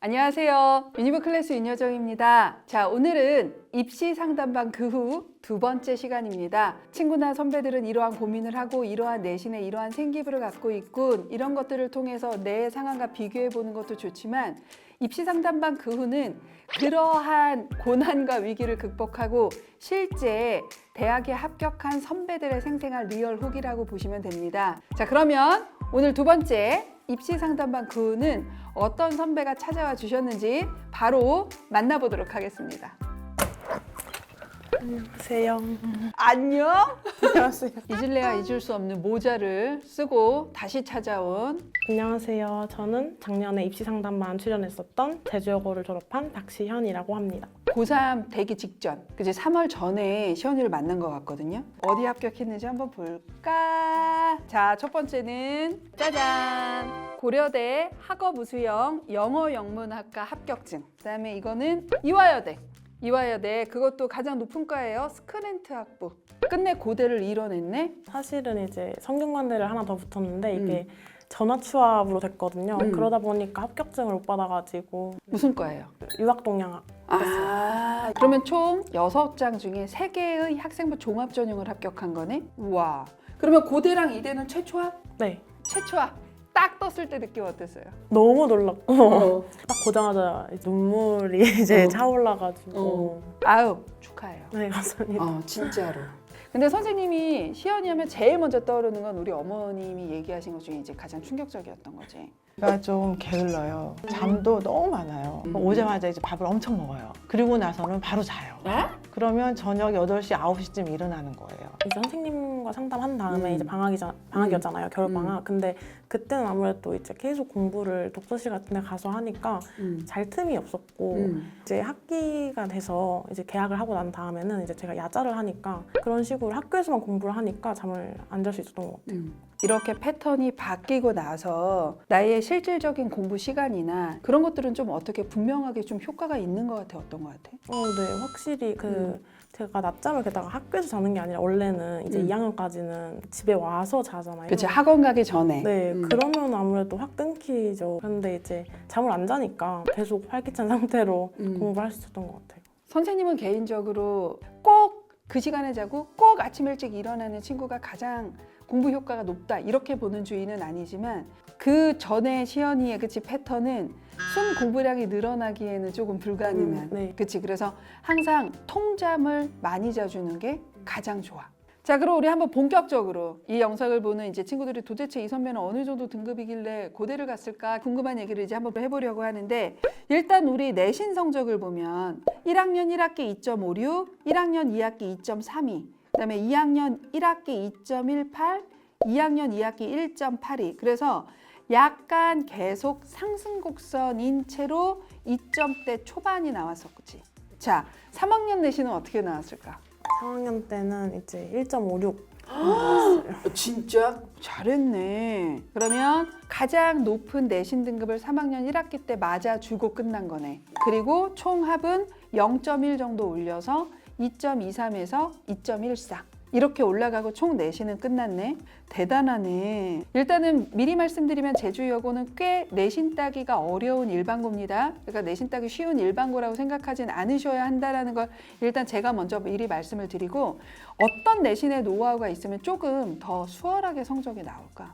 안녕하세요. 유니브 클래스 윤여정입니다. 자, 오늘은 입시 상담반 그 후 두 번째 시간입니다. 친구나 선배들은 이러한 고민을 하고 이러한 내신에 이러한 생기부를 갖고 있군. 이런 것들을 통해서 내 상황과 비교해 보는 것도 좋지만 입시 상담반 그 후는 그러한 고난과 위기를 극복하고 실제 대학에 합격한 선배들의 생생한 리얼 후기라고 보시면 됩니다. 자, 그러면 오늘 두 번째 입시 상담반 그 후는 어떤 선배가 찾아와 주셨는지 바로 만나보도록 하겠습니다. 안녕하세요. 안녕? 안녕하세요. 잊을래야 잊을 수 없는 모자를 쓰고 다시 찾아온 안녕하세요. 저는 작년에 입시 상담반 출연했었던 제주여고를 졸업한 박시현이라고 합니다. 고3 되기 직전, 그치? 3월 전에 시연이를 만난 것 같거든요. 어디 합격했는지 한번 볼까? 자, 첫 번째는 짜잔! 고려대 학업우수형 영어영문학과 합격증. 그다음에 이거는 이화여대 그것도 가장 높은 과예요. 스크랜트 학부. 끝내 고대를 이뤄냈네. 사실은 이제 성균관대를 하나 더 붙었는데 이게 전화추합으로 됐거든요. 그러다 보니까 합격증을 못 받아가지고 무슨 과예요? 유학동양학. 아, 그러면 총 6장 중에 3개의 학생부 종합 전형을 합격한 거네? 우와. 그러면 고대랑 이대는 최초합? 네. 최초합. 딱 떴을 때 느낌 어땠어요? 너무 놀랐고 딱 보자마자 눈물이 이제 어. 차올라가지고 아유, 축하해요. 네, 감사합니다. 진짜로. 근데 선생님이 시연이 하면 제일 먼저 떠오르는 건 우리 어머님이 얘기하신 것 중에 이제 가장 충격적이었던 거지. 제가 좀 게을러요. 잠도 너무 많아요. 오자마자 이제 밥을 엄청 먹어요. 그리고 나서는 바로 자요. 그러면 저녁 8시, 9시쯤 일어나는 거예요. 이제 선생님과 상담한 다음에 이제 방학이었잖아요. 겨울방학. 근데 그때는 아무래도 이제 계속 공부를 독서실 같은 데 가서 하니까 잘 틈이 없었고 이제 학기가 돼서 이제 개학을 하고 난 다음에는 이제 제가 야자를 하니까 그런 식으로 학교에서만 공부를 하니까 잠을 안 잘 수 있었던 것 같아요. 이렇게 패턴이 바뀌고 나서 나의 실질적인 공부 시간이나 그런 것들은 좀 어떻게 분명하게 좀 효과가 있는 것 같아? 어떤 것 같아? 네, 확실히 제가 낮잠을 게다가 학교에서 자는 게 아니라 원래는 이제 2학년까지는 집에 와서 자잖아요. 그치, 학원 가기 전에. 네, 그러면 아무래도 확 끊기죠. 그런데 이제 잠을 안 자니까 계속 활기찬 상태로 공부를 할 수 있었던 것 같아요. 선생님은 개인적으로 꼭 그 시간에 자고 꼭 아침 일찍 일어나는 친구가 가장 공부 효과가 높다 이렇게 보는 주의는 아니지만 그 전에 시연이의 그치 패턴은 순 공부량이 늘어나기에는 조금 불가능한 네. 그치 그래서 항상 통잠을 많이 자주는 게 가장 좋아. 자, 그럼 우리 한번 본격적으로 이 영상을 보는 이제 친구들이 도대체 이 선배는 어느 정도 등급이길래 고대를 갔을까 궁금한 얘기를 이제 한번 해보려고 하는데 일단 우리 내신 성적을 보면 1학년 1학기 2.56, 1학년 2학기 2.32, 그다음에 2학년 1학기 2.18, 2학년 2학기 1.82. 그래서 약간 계속 상승 곡선인 채로 2점대 초반이 나왔었지. 자, 3학년 내신은 어떻게 나왔을까? 4학년 때는 이제 1.56. 진짜? 잘했네. 그러면 가장 높은 내신 등급을 3학년 1학기 때 맞아주고 끝난 거네. 그리고 총 합은 0.1 정도 올려서 2.23에서 2.14. 이렇게 올라가고 총 내신은 끝났네. 대단하네. 일단은 미리 말씀드리면 제주여고는 꽤 내신 따기가 어려운 일반고입니다. 그러니까 내신 따기 쉬운 일반고라고 생각하진 않으셔야 한다는 걸 일단 제가 먼저 미리 말씀을 드리고 어떤 내신의 노하우가 있으면 조금 더 수월하게 성적이 나올까?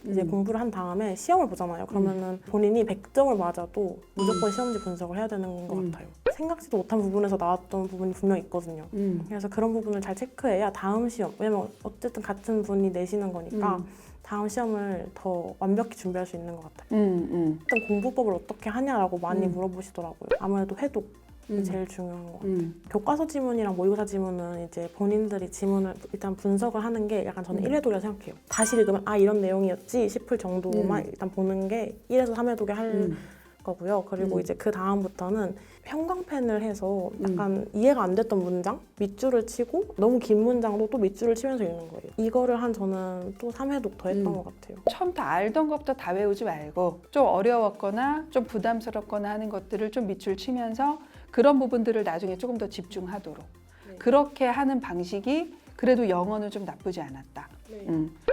이제 공부를 한 다음에 시험을 보잖아요. 그러면은 본인이 100점을 맞아도 무조건 시험지 분석을 해야 되는 것 같아요. 생각지도 못한 부분에서 나왔던 부분이 분명 있거든요. 그래서 그런 부분을 잘 체크해야 다음 시험, 왜냐면 어쨌든 같은 분이 내시는 거니까 다음 시험을 더 완벽히 준비할 수 있는 것 같아요. 일단 공부법을 어떻게 하냐라고 많이 물어보시더라고요. 아무래도 회독. 제일 중요한 것 같아요. 교과서 지문이랑 모의고사 지문은 이제 본인들이 지문을 일단 분석을 하는 게 약간 저는 1회독이라고 생각해요. 다시 읽으면 아 이런 내용이었지 싶을 정도만 일단 보는 게 1에서 3회독에 할 거고요. 그리고 이제 그 다음부터는 형광펜을 해서 약간 이해가 안 됐던 문장 밑줄을 치고 너무 긴 문장도 또 밑줄을 치면서 읽는 거예요. 이거를 한 저는 또 3회독 더 했던 것 같아요. 처음 다 알던 것부터 다 외우지 말고 좀 어려웠거나 좀 부담스럽거나 하는 것들을 좀 밑줄 치면서 그런 부분들을 나중에 조금 더 집중하도록 그렇게 하는 방식이 그래도 영어는 좀 나쁘지 않았다.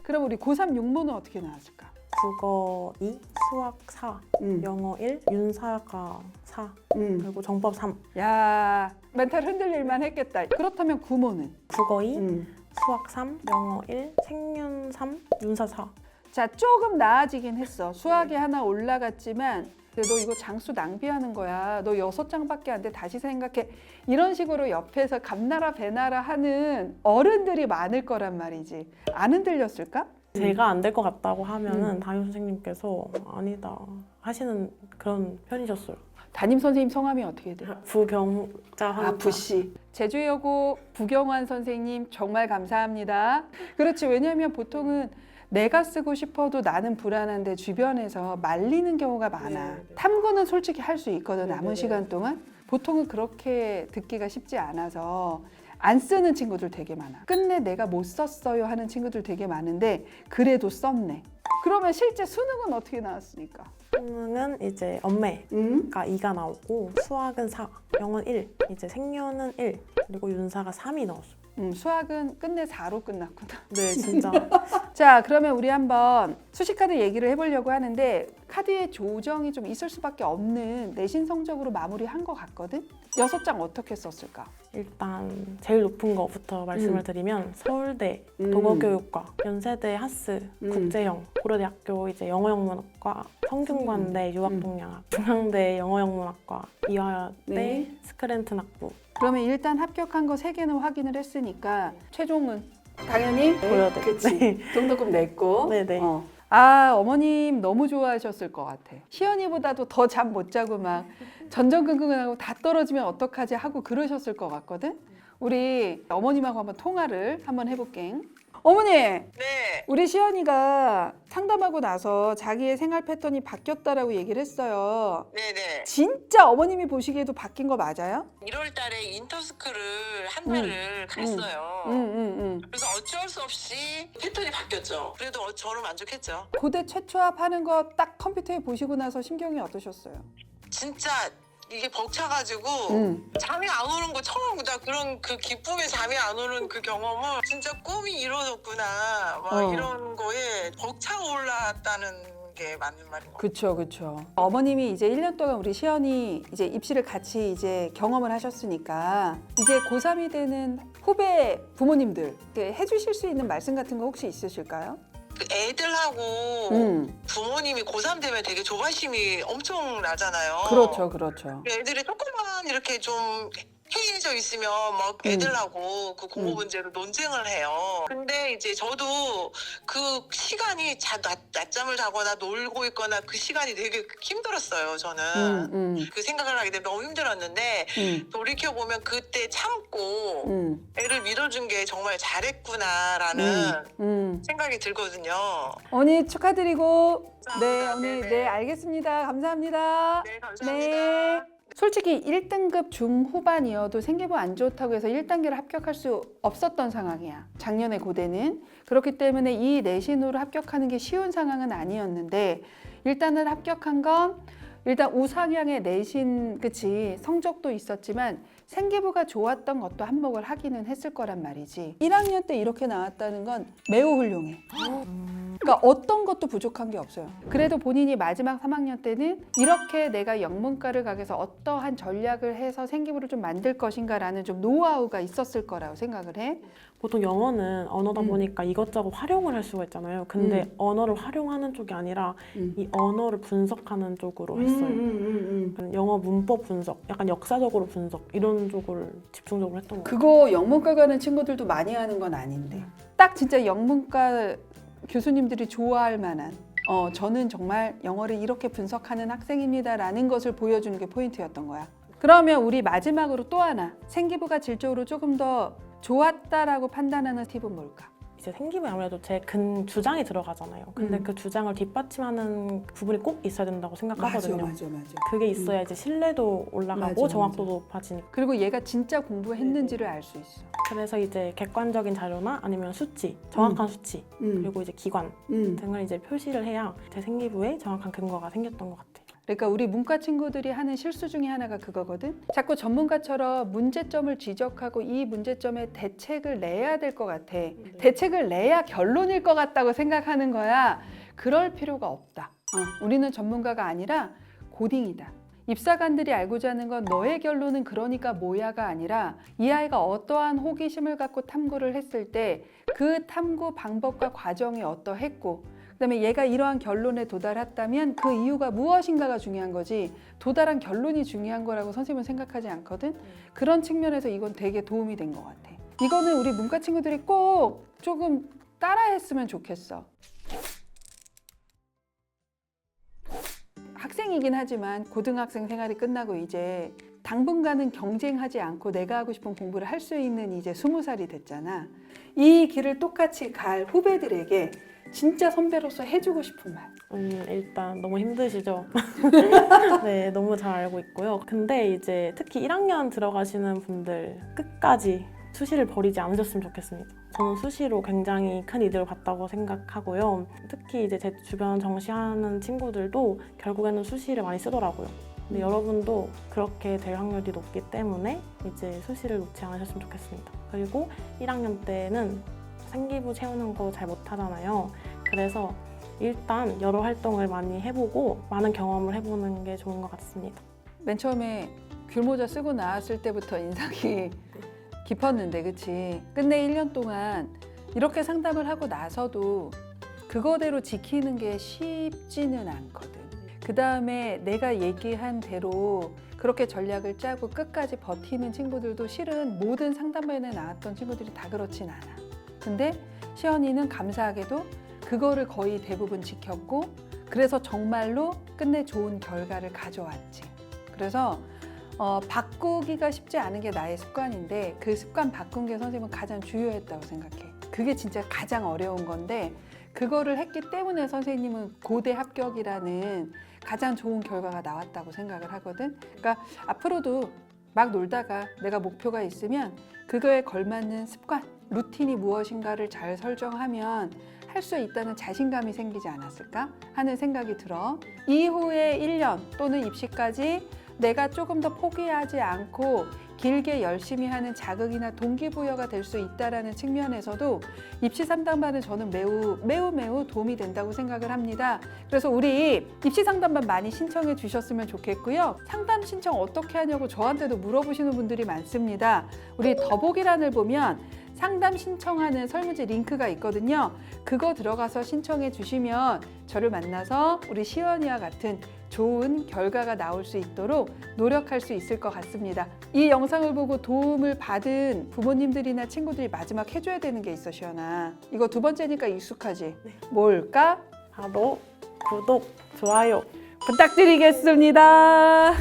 그럼 우리 고3 육모는 어떻게 나왔을까? 국어 2, 수학 4, 영어 1, 윤사가 4, 그리고 정법 3. 야, 멘탈 흔들릴만 했겠다. 그렇다면 구모는? 국어 2, 수학 3, 영어 1, 생윤 3, 윤사 4. 자, 조금 나아지긴 했어. 수학이 하나 올라갔지만 근데 너 이거 장수 낭비하는 거야. 너 6장밖에 안 돼. 다시 생각해. 이런 식으로 옆에서 감나라 배나라 하는 어른들이 많을 거란 말이지. 안 흔들렸을까? 제가 안 될 것 같다고 하면은 담임 선생님께서 아니다 하시는 그런 편이셨어요. 담임 선생님 성함이 어떻게 돼? 부경자 한자. 아, 부씨. 제주여고 부경환 선생님 정말 감사합니다. 그렇지. 왜냐하면 보통은 내가 쓰고 싶어도 나는 불안한데 주변에서 말리는 경우가 많아. 탐구는 솔직히 할 수 있거든. 남은 시간 동안. 보통은 그렇게 듣기가 쉽지 않아서 안 쓰는 친구들 되게 많아. 끝내 내가 못 썼어요 하는 친구들 되게 많은데 그래도 썼네. 그러면 실제 수능은 어떻게 나왔습니까? 수능은 이제 엄매가 2가 나오고 수학은 4, 영어는 1, 이제 생윤은 1, 그리고 윤사가 3이 나왔어요. 수학은 끝내 4로 끝났구나. 네, 진짜. 자, 그러면 우리 한번 수시카드 얘기를 해보려고 하는데 카드의 조정이 좀 있을 수밖에 없는 내신 성적으로 마무리한 것 같거든? 6장 어떻게 썼을까? 일단 제일 높은 거부터 말씀을 드리면 서울대 도거교육과, 연세대 하스 국제형, 고려대학교 이제 영어영문학과, 성균관대 유학동양학, 중앙대 영어영문학과, 이화여대 네. 스크랜튼학부. 그러면 일단 합격한 거 3개는 확인을 했으니까 최종은 당연히 고려대. 그치. 네. 등록금 냈고. 네네. 아, 어머님 너무 좋아하셨을 것 같아. 시연이보다도 더 잠 못 자고 막 전전긍긍하고 다 떨어지면 어떡하지 하고 그러셨을 것 같거든. 우리 어머님하고 한번 통화를 한번 해볼게. 어머니, 네, 우리 시연이가 상담하고 나서 자기의 생활 패턴이 바뀌었다라고 얘기를 했어요. 네네. 진짜 어머님이 보시기에도 바뀐 거 맞아요? 1월 달에 인터스쿨을 한 달을 갔어요. 그래서 어쩔 수 없이 패턴이 바뀌었죠. 그래도 저는 만족했죠. 고대 최초합하는 거 딱 컴퓨터에 보시고 나서 심경이 어떠셨어요? 진짜 이게 벅차가지고 잠이 안 오는 거 처음 나 그런 그 기쁨에 잠이 안 오는 그 경험을 진짜 꿈이 이루어졌구나 막 이런 거에 벅차올랐다는 게 맞는 말인 것 같아요. 그쵸, 그쵸. 어머님이 이제 1년 동안 우리 시연이 이제 입시를 같이 이제 경험을 하셨으니까 이제 고3이 되는 후배 부모님들 해주실 수 있는 말씀 같은 거 혹시 있으실까요? 그 애들하고 부모님이 고3 되면 되게 조바심이 엄청 나잖아요. 그렇죠, 그렇죠. 애들이 조금만 이렇게 좀 해이해져 있으면 막 애들하고 그 공부 문제로 논쟁을 해요. 근데 이제 저도 그 시간이 낮잠을 자거나 놀고 있거나 그 시간이 되게 힘들었어요. 저는 그 생각을 하게 되면 너무 힘들었는데 돌이켜보면 그때 참고 애를 믿어준 게 정말 잘했구나라는 생각이 들거든요. 언니 축하드리고 감사합니다. 네, 언니 네네. 네, 알겠습니다. 감사합니다. 네, 감사합니다. 네. 솔직히 1등급 중후반이어도 생기부 안 좋다고 해서 1단계를 합격할 수 없었던 상황이야. 작년에 고대는. 그렇기 때문에 이 내신으로 합격하는 게 쉬운 상황은 아니었는데 일단은 합격한 건 일단 우상향의 내신 그치 성적도 있었지만 생기부가 좋았던 것도 한몫을 하기는 했을 거란 말이지. 1학년 때 이렇게 나왔다는 건 매우 훌륭해. 그러니까 어떤 것도 부족한 게 없어요. 그래도 본인이 마지막 3학년 때는 이렇게 내가 영문과를 가게서 어떠한 전략을 해서 생기부를 좀 만들 것인가라는 좀 노하우가 있었을 거라고 생각을 해. 보통 영어는 언어다 보니까 이것저것 활용을 할 수가 있잖아요. 근데 언어를 활용하는 쪽이 아니라 이 언어를 분석하는 쪽으로 했어요. 영어 문법 분석, 약간 역사적으로 분석 이런 쪽을 집중적으로 했던 것 같아요. 그거 영문과 가는 친구들도 많이 하는 건 아닌데 딱 진짜 영문과 교수님들이 좋아할 만한 저는 정말 영어를 이렇게 분석하는 학생입니다라는 것을 보여주는 게 포인트였던 거야. 그러면 우리 마지막으로 또 하나 생기부가 질적으로 조금 더 좋았다라고 판단하는 팁은 뭘까? 이제 생기부에 아무래도 제 근 주장이 들어가잖아요. 근데 그 주장을 뒷받침하는 부분이 꼭 있어야 된다고 생각하거든요. 맞아. 그게 있어야 이제 신뢰도 올라가고 맞아, 정확도도 높아지니까. 그리고 얘가 진짜 공부했는지를 알 수 있어. 그래서 이제 객관적인 자료나 아니면 수치, 정확한 수치, 그리고 이제 기관 등을 이제 표시를 해야 제 생기부에 정확한 근거가 생겼던 것 같아요. 그러니까 우리 문과 친구들이 하는 실수 중에 하나가 그거거든. 자꾸 전문가처럼 문제점을 지적하고 이 문제점에 대책을 내야 될 것 같아. 대책을 내야 결론일 것 같다고 생각하는 거야. 그럴 필요가 없다. 우리는 전문가가 아니라 고딩이다. 입사관들이 알고자 하는 건 너의 결론은 그러니까 뭐야가 아니라 이 아이가 어떠한 호기심을 갖고 탐구를 했을 때 그 탐구 방법과 과정이 어떠했고 그다음에 얘가 이러한 결론에 도달했다면 그 이유가 무엇인가가 중요한 거지 도달한 결론이 중요한 거라고 선생님은 생각하지 않거든. 그런 측면에서 이건 되게 도움이 된 것 같아. 이거는 우리 문과 친구들이 꼭 조금 따라했으면 좋겠어. 학생이긴 하지만 고등학생 생활이 끝나고 이제 당분간은 경쟁하지 않고 내가 하고 싶은 공부를 할 수 있는 이제 20살이 됐잖아. 이 길을 똑같이 갈 후배들에게 진짜 선배로서 해주고 싶은 말. 일단 너무 힘드시죠? 네, 너무 잘 알고 있고요. 근데 이제 특히 1학년 들어가시는 분들 끝까지 수시를 버리지 않으셨으면 좋겠습니다. 저는 수시로 굉장히 큰 이득을 봤다고 생각하고요. 특히 이제 제 주변 정시하는 친구들도 결국에는 수시를 많이 쓰더라고요. 근데 여러분도 그렇게 될 확률이 높기 때문에 이제 수시를 놓지 않으셨으면 좋겠습니다. 그리고 1학년 때는 생기부 채우는 거 잘 못하잖아요. 그래서 일단 여러 활동을 많이 해보고 많은 경험을 해보는 게 좋은 것 같습니다. 맨 처음에 귤모자 쓰고 나왔을 때부터 인상이 깊었는데 그치? 끝내 1년 동안 이렇게 상담을 하고 나서도 그거대로 지키는 게 쉽지는 않거든. 그 다음에 내가 얘기한 대로 그렇게 전략을 짜고 끝까지 버티는 친구들도 실은 모든 상담반에 나왔던 친구들이 다 그렇진 않아. 근데 시연이는 감사하게도 그거를 거의 대부분 지켰고 그래서 정말로 끝내 좋은 결과를 가져왔지. 그래서 바꾸기가 쉽지 않은 게 나의 습관인데 그 습관 바꾼 게 선생님은 가장 중요했다고 생각해. 그게 진짜 가장 어려운 건데 그거를 했기 때문에 선생님은 고대 합격이라는 가장 좋은 결과가 나왔다고 생각을 하거든. 그러니까 앞으로도 막 놀다가 내가 목표가 있으면 그거에 걸맞는 습관, 루틴이 무엇인가를 잘 설정하면 할 수 있다는 자신감이 생기지 않았을까 하는 생각이 들어. 이후에 1년 또는 입시까지 내가 조금 더 포기하지 않고 길게 열심히 하는 자극이나 동기부여가 될 수 있다는 측면에서도 입시 상담반은 저는 매우 도움이 된다고 생각을 합니다. 그래서 우리 입시 상담반 많이 신청해 주셨으면 좋겠고요. 상담 신청 어떻게 하냐고 저한테도 물어보시는 분들이 많습니다. 우리 더보기란을 보면 상담 신청하는 설문지 링크가 있거든요. 그거 들어가서 신청해 주시면 저를 만나서 우리 시연이와 같은 좋은 결과가 나올 수 있도록 노력할 수 있을 것 같습니다. 이 영상을 보고 도움을 받은 부모님들이나 친구들이 마지막 해줘야 되는 게 있어, 시연아. 이거 2번째니까 익숙하지? 네. 뭘까? 바로 구독, 좋아요 부탁드리겠습니다.